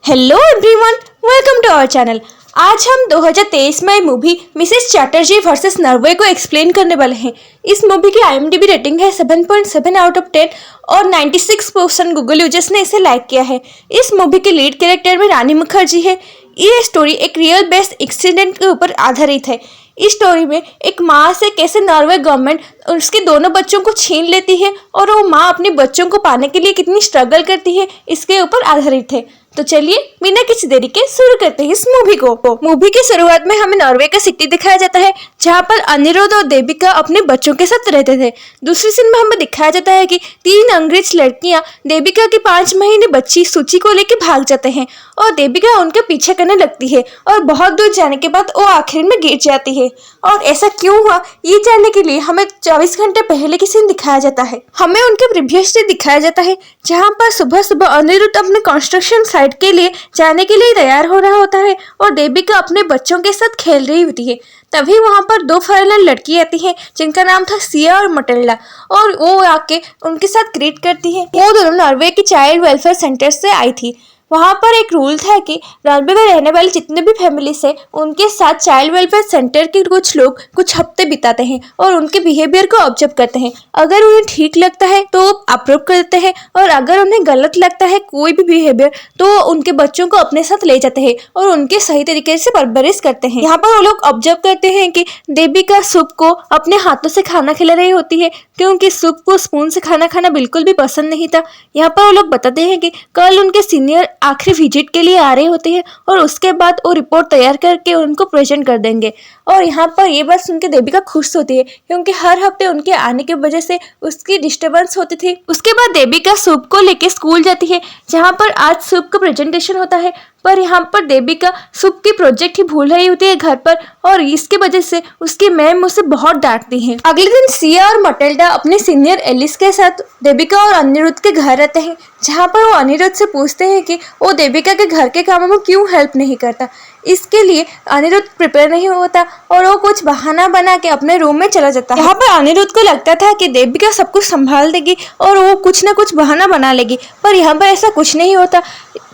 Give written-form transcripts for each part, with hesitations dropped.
Hello everyone, welcome to our channel. आज हम 2023 में movie Mrs Chatterjee versus Norway को एक्सप्लेन करने वाले हैं। इस मूवी की IMDb रेटिंग है 7.7 आउट ऑफ 10 और 96% गूगल यूजर्स ने इसे लाइक किया है। इस मूवी के लीड कैरेक्टर में रानी मुखर्जी है। ये स्टोरी एक रियल बेस्ड इंसिडेंट के ऊपर आधारित है। इस स्टोरी में एक माँ से कैसे नॉर्वे गवर्नमेंट उसके दोनों बच्चों को छीन लेती है और वो माँ अपने बच्चों को पाने के लिए कितनी स्ट्रगल करती है, इसके ऊपर आधारित है। तो चलिए बिना किसी देरी के शुरू करते हैं इस मूवी को। मूवी की शुरुआत में हमें नॉर्वे का सिटी दिखाया जाता है, जहाँ पर अनिरुद्ध और देविका अपने बच्चों के साथ रहते थे। दूसरी सीन में हमें दिखाया जाता है कि 3 अंग्रेज लड़कियां देविका की 5 महीने बच्ची सूची को लेकर भाग जाते हैं और देविका उनके पीछे करने लगती है और बहुत दूर जाने के बाद वो आखिर में गिर जाती है। और ऐसा क्यों हुआ ये जानने के लिए हमें 24 घंटे पहले की सीन दिखाया जाता है। हमें उनके प्रीवियस डे दिखाया जाता है, जहाँ पर सुबह सुबह अनिरुद्ध अपने कंस्ट्रक्शन साइट के लिए जाने के लिए तैयार हो रहा होता है और देविका अपने बच्चों के साथ खेल रही होती है। तभी वहां पर 2 फॉरेनर लड़की आती हैं, जिनका नाम था सिया और मटिल्डा, और वो आके उनके साथ ग्रीट करती है। वो दोनों नॉर्वे के चाइल्ड वेलफेयर सेंटर से आई थी। वहाँ पर एक रूल था कि नॉर्वे में रहने वाले जितने भी फैमिलीज हैं उनके साथ चाइल्ड वेलफेयर सेंटर के कुछ लोग कुछ हफ्ते बिताते हैं और उनके बिहेवियर को ऑब्जर्व करते हैं। अगर उन्हें ठीक लगता है तो अप्रूव करते हैं और अगर उन्हें गलत लगता है कोई भी बिहेवियर तो उनके बच्चों को अपने साथ ले जाते हैं और उनके सही तरीके से परवरिश करते हैं। यहाँ पर वो लोग ऑब्जर्व करते हैं कि देविका सूप को अपने हाथों से खाना खिला रही होती है, क्योंकि सूप को स्पून से खाना बिल्कुल भी पसंद नहीं था। यहाँ पर वो लोग बताते हैं कि कल उनके सीनियर आखिरी विजिट के लिए आ रहे होते हैं और उसके बाद वो रिपोर्ट तैयार करके उनको प्रेजेंट कर देंगे। और यहाँ पर ये बात सुनकर देविका खुश होती है, क्योंकि हर हफ्ते उनके आने की वजह से उसकी डिस्टर्बेंस होती थी। उसके बाद देविका सूप को लेके स्कूल जाती है, जहाँ पर आज सूप का प्रेजेंटेशन होता है। पर यहाँ पर देविका सूप की प्रोजेक्ट ही भूल रही होती है घर पर, और इसकी वजह से उसकी मैम उसे बहुत डांटती है। अगले दिन सिया और मटिल्डा अपने सीनियर एलिस के साथ देविका और अनिरुद्ध के घर आते हैं, जहाँ पर वो अनिरुद्ध से पूछते हैं कि वो देविका के घर के कामों में क्यों हेल्प नहीं करता। इसके लिए अनिरुद्ध प्रिपेयर नहीं होता और वो कुछ बहाना बना के अपने रूम में चला जाता है। यहाँ पर अनिरुद्ध को लगता था कि देविका सब कुछ संभाल देगी और वो कुछ ना कुछ बहाना बना लेगी, पर यहाँ पर ऐसा कुछ नहीं होता।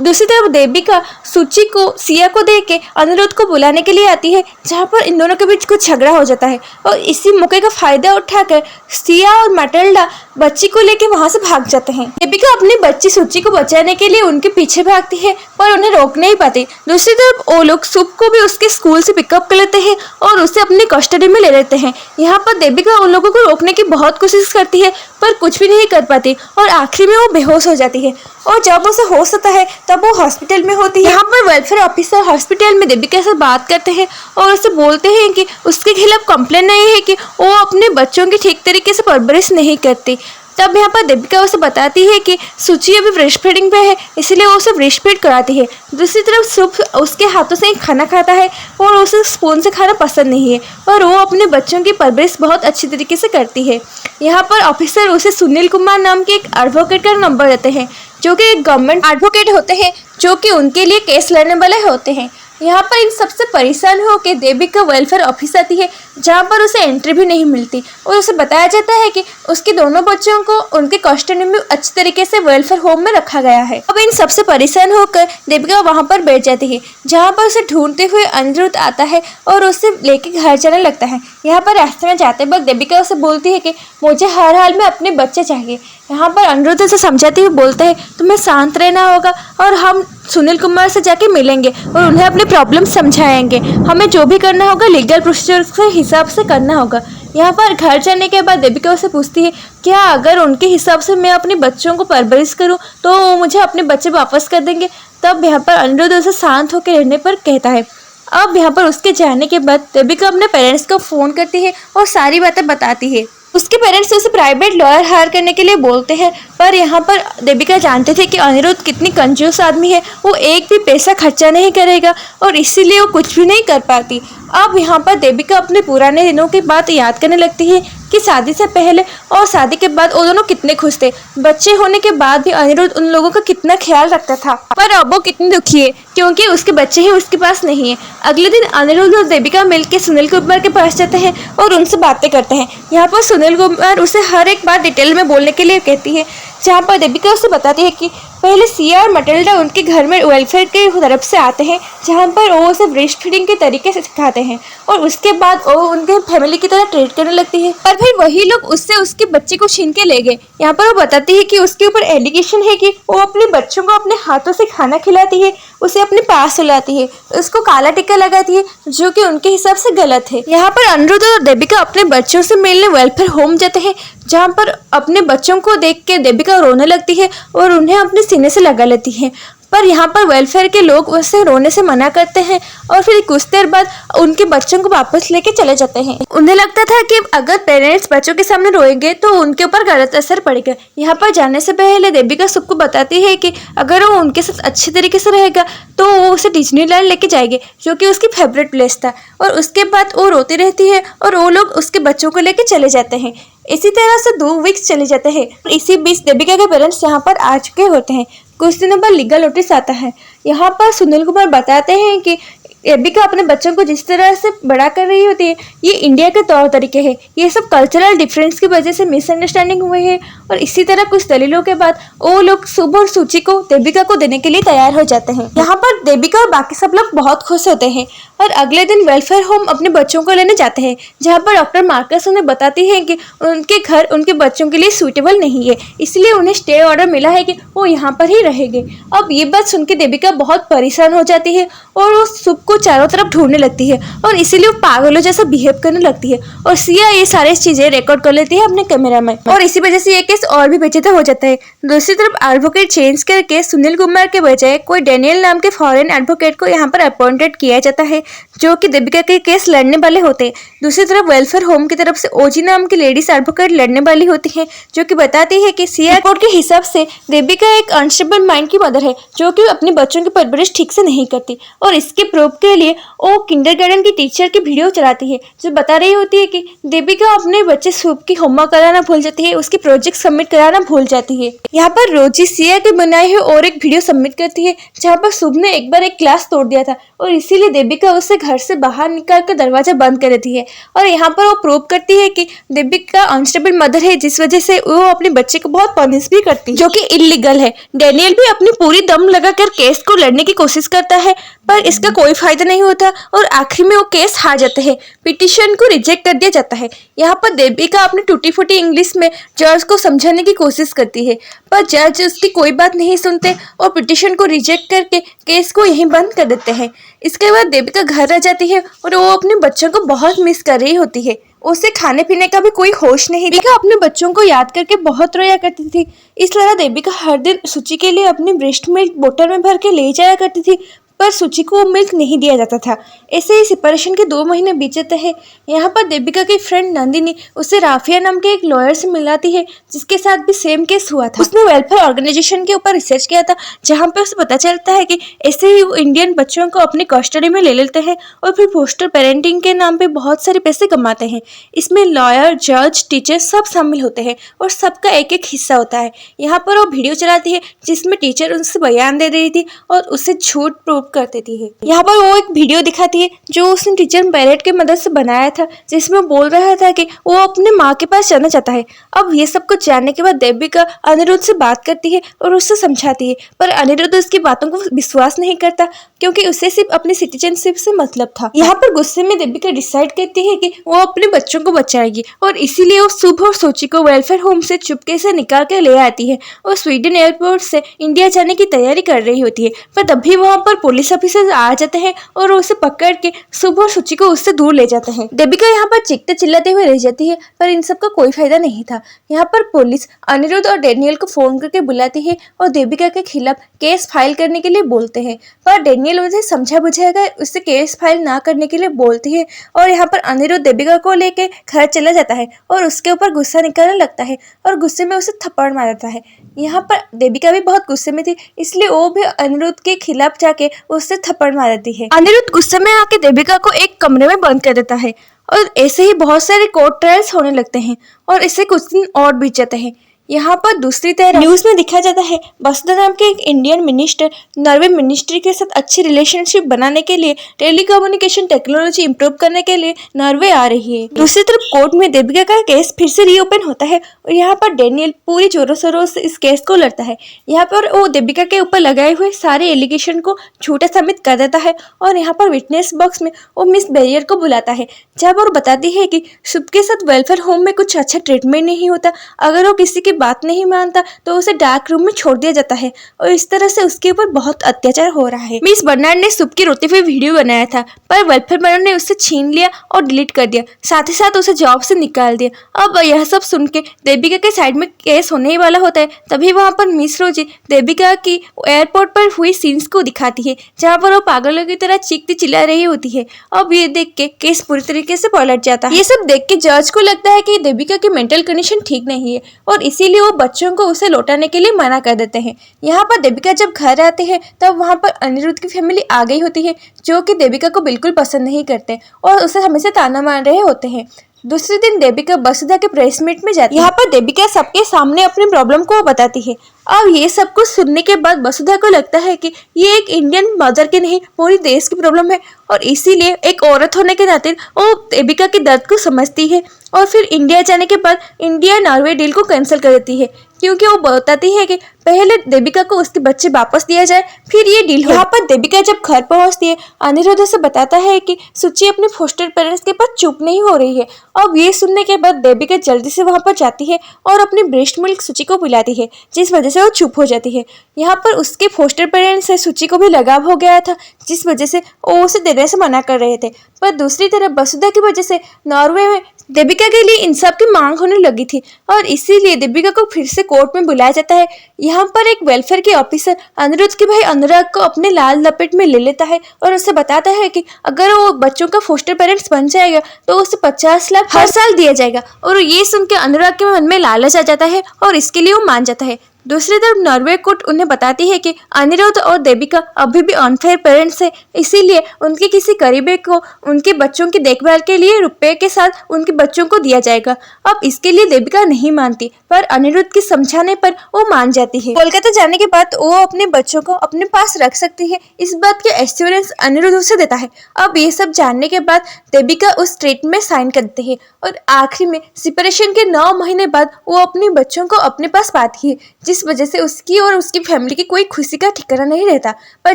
दूसरी तरफ देविका सूची को सिया को देख के अनिरुद्ध को बुलाने के लिए आती है, जहाँ पर इन दोनों के बीच कुछ झगड़ा हो जाता है और इसी मौके का फायदा उठाकर सिया और मटिल्डा बच्ची को लेके वहां से भाग जाते हैं। देविका अपनी बच्ची सूची को बचाने के लिए उनके पीछे भागती है, पर उन्हें रोक नहीं पाती। दूसरी तरफ वो लोग सूप को भी उसके स्कूल से पिकअप कर लेते हैं और उसे अपनी कस्टडी में ले लेते हैं। यहाँ पर देविका उन लोगों को रोकने की बहुत कोशिश करती है, पर कुछ भी नहीं कर पाती और आखिर में वो बेहोश हो जाती है। और जब उसे होश आता है तब वो हॉस्पिटल में होती है। यहाँ पर वेलफेयर ऑफिसर हॉस्पिटल में देविका से बात करते हैं और उसे बोलते हैं कि उसके खिलाफ कंप्लेन नहीं है कि वो अपने बच्चों की ठीक तरीके से परवरिश नहीं करती। तब यहाँ पर देविका उसे बताती है कि सूची अभी ब्रेस्ट फीडिंग पे है, इसलिए वो उसे ब्रेस्ट फीड कराती है। दूसरी तरफ सूप उसके हाथों से खाना खाता है और उसे स्पून से खाना पसंद नहीं है, और वो अपने बच्चों की परवरिश बहुत अच्छी तरीके से करती है। यहाँ पर ऑफिसर उसे सुनील कुमार नाम के एक एडवोकेट का नंबर देते हैं, जो कि एक गवर्नमेंट एडवोकेट होते हैं, जो कि उनके लिए केस लड़ने वाले होते हैं। यहाँ पर इन सबसे परेशान होकर देविका वेलफेयर ऑफिस आती है, जहाँ पर उसे एंट्री भी नहीं मिलती और उसे बताया जाता है कि उसके दोनों बच्चों को उनके कस्टडी में अच्छी तरीके से वेलफेयर होम में रखा गया है। अब इन सबसे परेशान होकर देविका वहाँ पर बैठ जाती है, जहाँ पर उसे ढूंढते हुए अनिरुद्ध आता है और उसे लेके घर जाने लगता है। यहाँ पर रास्ते में जाते वक्त देविका उसे बोलती है कि मुझे हर हाल में अपने बच्चे चाहिए। यहाँ पर अनिरुद्ध से समझाते हुए बोलते हैं तुम्हें शांत रहना होगा और हम सुनील कुमार से जाके मिलेंगे और उन्हें अपनी प्रॉब्लम समझाएंगे। हमें जो भी करना होगा लीगल प्रोसीजर के हिसाब से करना होगा। यहाँ पर घर जाने के बाद देविका उसे पूछती है क्या अगर उनके हिसाब से मैं अपने बच्चों को परवरिश करूँ तो वो मुझे अपने बच्चे वापस कर देंगे। तब यहाँ पर अनिरुद्ध उसे शांत होकर रहने पर कहता है। अब यहाँ पर उसके जाने के बाद देविका अपने पेरेंट्स को फ़ोन करती है और सारी बातें बताती है। उसके पेरेंट्स उसे प्राइवेट लॉयर हायर करने के लिए बोलते हैं, पर यहाँ पर देविका जानते थे कि अनिरुद्ध कितनी कंजूस आदमी है, वो एक भी पैसा खर्चा नहीं करेगा और इसीलिए वो कुछ भी नहीं कर पाती। अब यहाँ पर देविका अपने पुराने दिनों की बात याद करने लगती है कि शादी से पहले और शादी के बाद वो दोनों कितने खुश थे। बच्चे होने के बाद भी अनिरुद्ध उन लोगों का कितना ख्याल रखता था, पर अब वो कितनी दुखी है क्योंकि उसके बच्चे ही उसके पास नहीं है। अगले दिन अनिरुद्ध और देविका मिलकर सुनील कुमार के पास जाते हैं और उनसे बातें करते हैं। यहाँ पर सुनील कुमार उसे हर एक बात डिटेल में बोलने के लिए कहती है, जहाँ पर देविका उसे बताती है कि पहले सिया और मटिल्डा उनके घर में वेलफेयर की तरफ से आते हैं, जहाँ पर वो उसे ब्रेस्ट फीडिंग के तरीके से सिखाते हैं और उसके बाद वो उनके फैमिली की तरह ट्रीट करने लगती है। और फिर वही लोग उससे उसके बच्चे को छीन के ले गए। यहाँ पर वो बताती है कि उसके ऊपर एलिगेशन है कि वो अपने बच्चों को अपने हाथों से खाना खिलाती है, उसे अपने पास सुलाती है, उसको काला टिक्का लगाती है, जो कि उनके हिसाब से गलत है। यहाँ पर अनिरुद्ध और देविका अपने बच्चों से मिलने वेलफेयर होम जाते हैं, जहाँ पर अपने बच्चों को देख के देविका रोने लगती है और उन्हें अपने सीने से लगा लेती है। पर यहाँ पर वेलफेयर के लोग उसे रोने से मना करते हैं और फिर कुछ देर बाद उनके बच्चों को वापस लेके चले जाते हैं। उन्हें लगता था कि अगर पेरेंट्स बच्चों के सामने रोएंगे तो उनके ऊपर गलत असर पड़ेगा। यहाँ पर जाने से पहले देविका सबको बताती है कि अगर वो उनके साथ अच्छे तरीके से रहेगा तो वो उसे डिज्नीलैंड लेके जाएंगे, जो कि उसकी फेवरेट प्लेस था। और उसके बाद वो रोती रहती है और वो लोग उसके बच्चों को लेके चले जाते हैं। इसी तरह से 2 वीक्स चले जाते हैं। इसी बीच देविका के पेरेंट्स यहाँ पर आ चुके होते हैं। कुछ दिनों बाद लीगल नोटिस आता है। यहाँ पर सुनील कुमार बताते हैं कि देविका अपने बच्चों को जिस तरह से बड़ा कर रही होती है, ये इंडिया के तौर तरीके हैं। ये सब कल्चरल डिफरेंस की वजह से मिसअंडरस्टैंडिंग हुई है। और इसी तरह कुछ दलीलों के बाद वो लोग शुभ और सूची को देविका को देने के लिए तैयार हो जाते हैं। यहाँ पर देविका और बाकी सब लोग बहुत खुश होते हैं और अगले दिन वेलफेयर होम अपने बच्चों को लेने जाते हैं, जहाँ पर डॉक्टर मार्कस उन्हें बताती है कि उनके घर उनके बच्चों के लिए सूटेबल नहीं है, इसलिए उन्हें स्टे ऑर्डर मिला है कि वो यहाँ पर ही रहेंगे। अब ये बात सुन के देविका बहुत परेशान हो जाती है और वो शुभ को चारों तरफ ढूंढने लगती है और इसीलिए वो पागलों जैसा बिहेव करने लगती है। और सिया ये सारी चीजें रिकॉर्ड कर लेती है अपने कैमरा में और इसी वजह से ये केस और भी पेचीदा हो जाता है। दूसरी तरफ एडवोकेट चेंज करके सुनील कुमार के बजाय कोई डेनियल नाम के फॉरेन एडवोकेट को यहाँ पर अपॉइंटेड किया जाता है, जो कि देविका के केस लड़ने वाले होते हैं। दूसरी तरफ वेलफेयर होम की तरफ से ओजी नाम की लेडीज एडवोकेट लड़ने वाली होती है, जो कि बताती है कि सिया कोर्ट के हिसाब से देविका एक अनस्टेबल माइंड की मदर है, जो कि अपने बच्चों की परवरिश ठीक से नहीं करती। और इसके प्रूफ के लिए वो किंडरगार्टन की टीचर की वीडियो चलाती है, जो बता रही होती है कि देविका अपने बच्चे शुभ की होमवर्क कराना भूल जाती है, उसकी प्रोजेक्ट सबमिट कराना भूल जाती है। यहाँ पर रोजी सिया के बनाए हुए और एक वीडियो सबमिट करती है, जहाँ पर शुभ ने एक बार एक क्लास तोड़ दिया था और इसीलिए देविका उसे घर से बाहर निकाल कर दरवाजा बंद कर देती है। और यहाँ पर वो प्रूव करती है कि देविका अनस्टेबल मदर है, जिस वजह से वो अपने बच्चे को बहुत पनिश भी करती है, जो कि इलीगल है। डेनियल भी अपनी पूरी दम लगाकर केस को लड़ने की कोशिश करता है, पर इसका कोई फायदा नहीं होता और आखिर में वो केस हार जाते हैं। पिटीशन को रिजेक्ट कर दिया जाता है। यहाँ पर देविका अपनी टूटी फूटी इंग्लिश में जज को समझाने की कोशिश करती है, पर जज उसकी कोई बात नहीं सुनते और पिटीशन को रिजेक्ट करके केस को यहीं बंद कर देते हैं। इसके बाद देविका घर आ जाती है और वो अपने बच्चों को बहुत मिस कर रही होती है। उसे खाने पीने का भी कोई होश नहीं। देविका अपने बच्चों को याद करके बहुत रोया करती थी। इस तरह देविका हर दिन सूची के लिए अपनी ब्रेस्ट मिल्क बोतल में भर के ले जाया करती थी, पर सूची को मिल्क नहीं दिया जाता था। ऐसे ही सेपरेशन के 2 महीने बीत जाते हैं। यहाँ पर देविका की फ्रेंड नंदिनी उसे राफिया नाम के एक लॉयर से मिलाती है, जिसके साथ भी सेम केस हुआ था। उसने वेलफेयर ऑर्गेनाइजेशन के ऊपर रिसर्च किया था, जहाँ पे उसे पता चलता है कि ऐसे ही वो इंडियन बच्चों को अपनी कस्टडी में ले लेते हैं और फिर फोस्टर पेरेंटिंग के नाम पे बहुत सारे पैसे कमाते हैं। इसमें लॉयर, जज, टीचर सब शामिल होते हैं और सबका एक एक हिस्सा होता है। यहाँ पर वो वीडियो चलाती है जिसमें टीचर उनसे बयान दे रही थी और उसे झूठ प्रूव कर देती है। यहाँ पर वो एक वीडियो दिखाती है जो उसने टीचर पैरेट की मदद से बनाया था, जिसमें बोल रहा था कि वो अपने माँ के पास जाना चाहता है। अब ये सब कुछ जानने के बाद देविका अनिरुद्ध से बात करती है और उससे समझाती है, पर अनिरुद्ध उसकी बातों को विश्वास नहीं करता, क्योंकि उसे सिर्फ अपनी सिटीजनशिप से मतलब था। यहाँ पर गुस्से में देविका डिसाइड करती है कि वो अपने बच्चों को बचाएगी और इसीलिए वो शुभ और सोची को वेलफेयर होम से चुपके से निकाल कर ले आती है और स्वीडन एयरपोर्ट से इंडिया जाने की तैयारी कर रही होती है। पर तभी वहाँ पर पुलिस ऑफिसर आ जाते हैं और उसे पकड़ के शुभ और सूची को उससे दूर ले जाते हैं। देविका यहाँ पर चीखते चिल्लाते हुए रह जाती है, पर इन सब का कोई फायदा नहीं था। यहाँ पर पुलिस अनिरुद्ध और डेनियल को फोन करके बुलाती है और देविका के खिलाफ केस फाइल करने के लिए बोलते हैं, पर डेनियल उसे समझा बुझाकर उससे केस फाइल ना करने के लिए बोलती है। और यहाँ पर अनिरुद्ध देविका को लेके घर चला जाता है और उसके ऊपर गुस्सा निकालने लगता है और गुस्से में उसे थप्पड़ मार देता है। यहाँ पर देविका भी बहुत गुस्से में थी, इसलिए वो भी अनिरुद्ध के खिलाफ जाके उससे थप्पड़ मार देती है। अनिरुद्ध गुस्से में आके देविका को एक कमरे में बंद कर देता है और ऐसे ही बहुत सारे कोर्ट ट्रायल्स होने लगते हैं और इससे कुछ दिन और बीत जाते हैं। यहाँ पर दूसरी तरफ न्यूज़ में दिखाया जाता है वसुधा नाम के एक इंडियन मिनिस्टर नॉर्वे मिनिस्ट्री के साथ अच्छी रिलेशनशिप बनाने के लिए टेलीकम्युनिकेशन टेक्नोलॉजी इंप्रूव करने के लिए नॉर्वे आ रही है। दूसरी तरफ कोर्ट में देविका का केस फिर से रीओपन होता है और यहाँ पर डेनियल पूरी जोरों शोरों से इस केस को लड़ता है। यहाँ पर वो देविका के ऊपर लगाए हुए सारे एलिगेशन को झूठा साबित कर देता है और यहाँ पर विटनेस बॉक्स में वो मिस बैरियर को बुलाता है, जब वो बताती है कि शुभ के साथ वेलफेयर होम में कुछ अच्छा ट्रीटमेंट नहीं होता, अगर वो किसी की बात नहीं मानता तो उसे डार्क रूम में छोड़ दिया जाता है और इस तरह से उसके ऊपर बहुत अत्याचार हो रहा है। मिस बर्नार्ड ने शुभ की रोते हुए वीडियो बनाया था, पर वेलफेयर मैन ने उससे छीन लिया और डिलीट कर दिया, साथ ही साथ उसे जॉब से निकाल दिया। अब यह सब सुन के देविका के साइड में केस होने ही वाला होता है, तभी वहाँ पर मिस रोजी देविका की एयरपोर्ट पर हुई सीन्स को दिखाती है, जहाँ पर वो पागलों की तरह चीखती चिल्ला रही होती है। अब ये देख के केस पूरी तरीके से पलट जाता है। ये सब देख के जज को लगता है कि देविका की मेंटल कंडीशन ठीक नहीं है और इसीलिए वो बच्चों को उसे लौटाने के लिए मना कर देते हैं। यहाँ पर देविका जब घर आते हैं तब वहाँ पर अनिरुद्ध की फैमिली आ गई होती है, जो कि देविका को बिल्कुल पसंद नहीं करते और उसे हमेशा ताना मार रहे होते हैं। दूसरे दिन देविका वसुधा के प्रेस मीट में जाती है। यहाँ पर देविका सबके सामने अपनी प्रॉब्लम को बताती है। अब ये सब कुछ सुनने के बाद वसुधा को लगता है कि ये एक इंडियन मदर की नहीं पूरी देश की प्रॉब्लम है और इसीलिए एक औरत होने के नाते वो देविका के दर्द को समझती है और फिर इंडिया जाने के बाद इंडिया नॉर्वे डील को कैंसिल कर देती है, क्योंकि वो बताती है कि पहले देविका को उसके बच्चे वापस दिया जाए फिर ये डील हो। यहाँ पर देविका जब घर पहुंचती है अनिरुद्ध से बताता है कि सुची अपने फोस्टर पेरेंट्स के पास चुप नहीं हो रही है। अब ये सुनने के बाद देविका जल्दी से वहां पर जाती है और अपनी ब्रेस्ट मिल्क सुची को पिलाती है, जिस वजह से वो चुप हो जाती है। यहाँ पर उसके फोस्टर पेरेंट्स से सुची को भी लगाव हो गया था, जिस वजह से वो उसे देने से मना कर रहे थे। पर दूसरी तरफ वसुधा की वजह से नॉर्वे में देविका के लिए इंसाफ की मांग होने लगी थी और इसीलिए देविका को फिर से कोर्ट में बुलाया जाता है। यहाँ पर एक वेलफेयर के ऑफिसर अनिरुद्ध के भाई अनुराग को अपने लाल लपेट में ले लेता है और उसे बताता है कि अगर वो बच्चों का फोस्टर पेरेंट्स बन जाएगा तो उसे 50 लाख हर साल दिया जाएगा। और ये सुन के अनुराग के मन में लालच आ जाता है और इसके लिए वो मान जाता है। दूसरी तरफ नॉर्वे कोर्ट उन्हें बताती है कि अनिरुद्ध और देविका अभी भी अनफेयर पेरेंट्स है, इसीलिए उनके किसी करीबी को उनके बच्चों की देखभाल के लिए रुपए के साथ उनके बच्चों को दिया जाएगा। अब इसके लिए देविका नहीं मानती, पर अनिरुद्ध के समझाने पर वो मान जाती है। कोलकाता जाने के बाद वो अपने बच्चों को अपने पास रख सकती है, इस बात के एश्योरेंस अनिरुद्ध उसे देता है। अब ये सब जानने के बाद देविका उस ट्रीट में साइन करती है और आखिरी में सेपरेशन के 9 महीने बाद वो अपने बच्चों को अपने पास पाती है, जिस वजह से उसकी और उसकी फैमिली की कोई खुशी का ठिकाना नहीं रहता। पर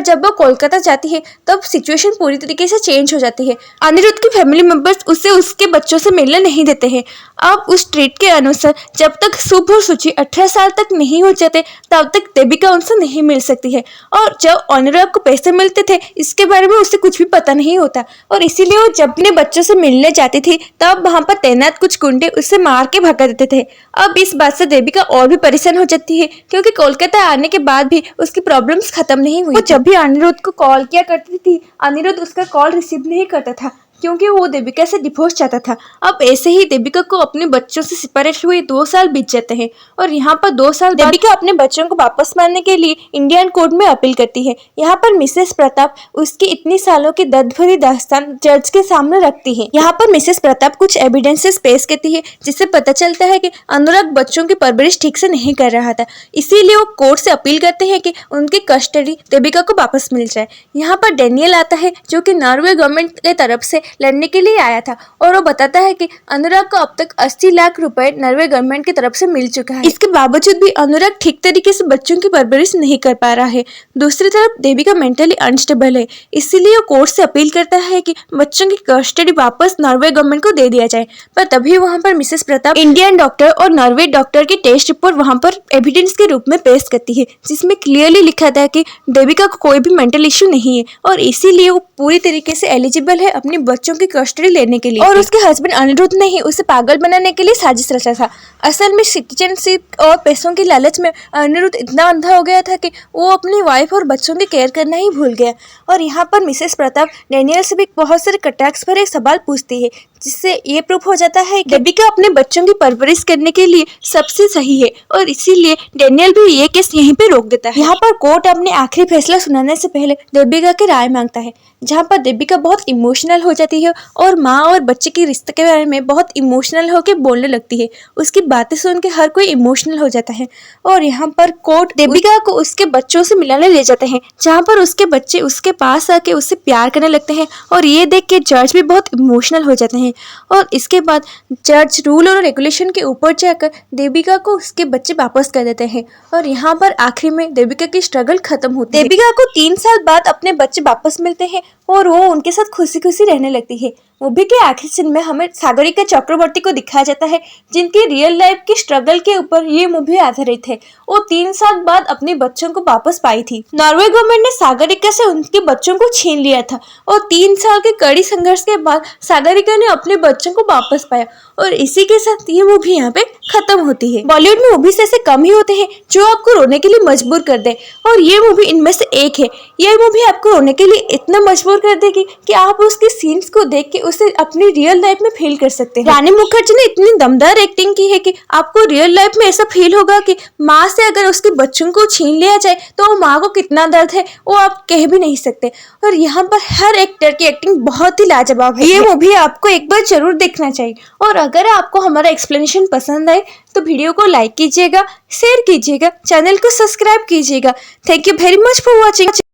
जब वो कोलकाता जाती है तब सिचुएशन पूरी तरीके से चेंज हो जाती है। अनिरुद्ध की फैमिली मेंबर्स उसे उसके बच्चों से मिलने नहीं देते हैं। अब उस ट्रीट के अनुसार जब तक शुभ और सुची 18 साल तक नहीं हो जाते तब तक देविका उनसे नहीं मिल सकती है और जब अनुराग को पैसे मिलते थे इसके बारे में उसे कुछ भी पता नहीं होता और इसीलिए वो जब अपने बच्चों से मिलने जाती थी तब वहां पर तैनात कुछ गुंडे उसे मार के भगा देते थे। अब इस बात से देविका और भी परेशान हो जाती है, क्योंकि कोलकाता आने के बाद भी उसकी प्रॉब्लम्स खत्म नहीं हुई। वो जब भी अनिरुद्ध को कॉल किया करती थी अनिरुद्ध उसका कॉल रिसीव नहीं करता था, क्योंकि वो देविका से डिवोर्स चाहता था। अब ऐसे ही देविका को अपने बच्चों से सेपरेट हुए 2 साल बीत जाते हैं और यहाँ पर 2 साल देविका अपने बच्चों को वापस मांगने के लिए इंडियन कोर्ट में अपील करती है। यहाँ पर मिसेस प्रताप उसकी इतनी सालों की दर्द भरी दास्तान जज के सामने रखती है। यहाँ पर मिसेस प्रताप कुछ एविडेंसेस पेश करती है, जिससे पता चलता है कि अनुराग बच्चों की परवरिश ठीक से नहीं कर रहा था, इसीलिए वो कोर्ट से अपील करते हैं कि उनकी कस्टडी देविका को वापस मिल जाए। यहाँ पर डेनियल आता है, जो कि नॉर्वे गवर्नमेंट के तरफ से लड़ने के लिए आया था और वो बताता है कि अनुराग को अब तक 80 लाख रुपए नॉर्वे गवर्नमेंट की तरफ से मिल चुका है। इसके बावजूद भी अनुराग ठीक तरीके से बच्चों की परवरिश नहीं कर पा रहा है। दूसरी तरफ देविका मेंटली अनस्टेबल है, इसीलिए वो कोर्ट से अपील करता है कि बच्चों की कस्टडी वापस नॉर्वे गवर्नमेंट को दे दिया जाए। पर तभी वहाँ पर मिसेस प्रताप इंडियन डॉक्टर और नॉर्वे डॉक्टर की टेस्ट रिपोर्ट वहाँ पर एविडेंस के रूप में पेश करती है, जिसमें क्लियरली लिखा था कि देविका को कोई भी मेंटल इश्यू नहीं है और इसीलिए वो पूरी तरीके से एलिजिबल है अपने बच्चों की कस्टडी लेने के लिए। और उसके हस्बैंड अनिरुद्ध ने ही उसे पागल बनाने के लिए साजिश रचा था। असल में सिटीजनशिप और पैसों की लालच में अनिरुद्ध इतना अंधा हो गया था कि वो अपनी वाइफ और बच्चों की केयर करना ही भूल गया। और यहाँ पर मिसेस प्रताप डेनियल से भी बहुत सारे कटाक्ष भरे सवाल पूछती है, जिससे ये प्रूफ हो जाता है कि देविका अपने बच्चों की परवरिश करने के लिए सबसे सही है और इसीलिए डैनियल भी ये केस यहीं पे रोक देता है। यहाँ पर कोर्ट अपने आखिरी फैसला सुनाने से पहले देविका की राय मांगता है, जहाँ पर देविका बहुत इमोशनल हो जाती है और माँ और बच्चे के रिश्ते के बारे में बहुत इमोशनल होकर बोलने लगती है। उसकी बातें सुन के हर कोई इमोशनल हो जाता है और यहाँ पर कोर्ट देविका को उसके बच्चों से मिलाने ले जाते हैं, जहाँ पर उसके बच्चे उसके पास आके उससे प्यार करने लगते हैं और ये देख के जज भी बहुत इमोशनल हो जाते हैं। और इसके बाद जज रूल और रेगुलेशन के ऊपर जाकर देविका को उसके बच्चे वापस कर देते हैं और यहाँ पर आखिरी में देविका की स्ट्रगल खत्म होती है। देविका को 3 साल बाद अपने बच्चे वापस मिलते हैं और वो उनके साथ खुशी खुशी रहने लगती है। मूवी के आखिरी सीन में हमें सागरिका चक्रवर्ती को दिखाया जाता है, जिनकी रियल लाइफ की स्ट्रगल के ऊपर ये मूवी आधारित है। वो 3 साल बाद अपने बच्चों को वापस पाई थी। नॉर्वे गवर्नमेंट ने सागरिका से उनके बच्चों को छीन लिया था और 3 साल के कड़ी संघर्ष के बाद सागरिका ने अपने बच्चों को वापस पाया और इसी के साथ ये मूवी यहाँ पे खत्म होती है। बॉलीवुड में मूवीज ऐसे कम ही होते हैं जो आपको रोने के लिए मजबूर कर दे और ये मूवी इनमें से एक है। ये मूवी आपको रोने के लिए इतना मजबूर कर देगी कि आप उसके सीन्स को देख के उसे अपनी रियल लाइफ में फील कर सकते हैं। रानी मुखर्जी ने इतनी दमदार एक्टिंग की है कि आपको रियल लाइफ में ऐसा फील होगा कि माँ से अगर उसके बच्चों को छीन लिया जाए तो वो माँ को कितना दर्द है वो आप कह भी नहीं सकते। और यहाँ पर हर एक्टर की एक्टिंग बहुत ही लाजवाब है। ये मूवी आपको एक बार जरूर देखना चाहिए और अगर आपको हमारा एक्सप्लेनेशन पसंद आए तो वीडियो को लाइक कीजिएगा, शेयर कीजिएगा, चैनल को सब्सक्राइब कीजिएगा। Thank you very much for watching.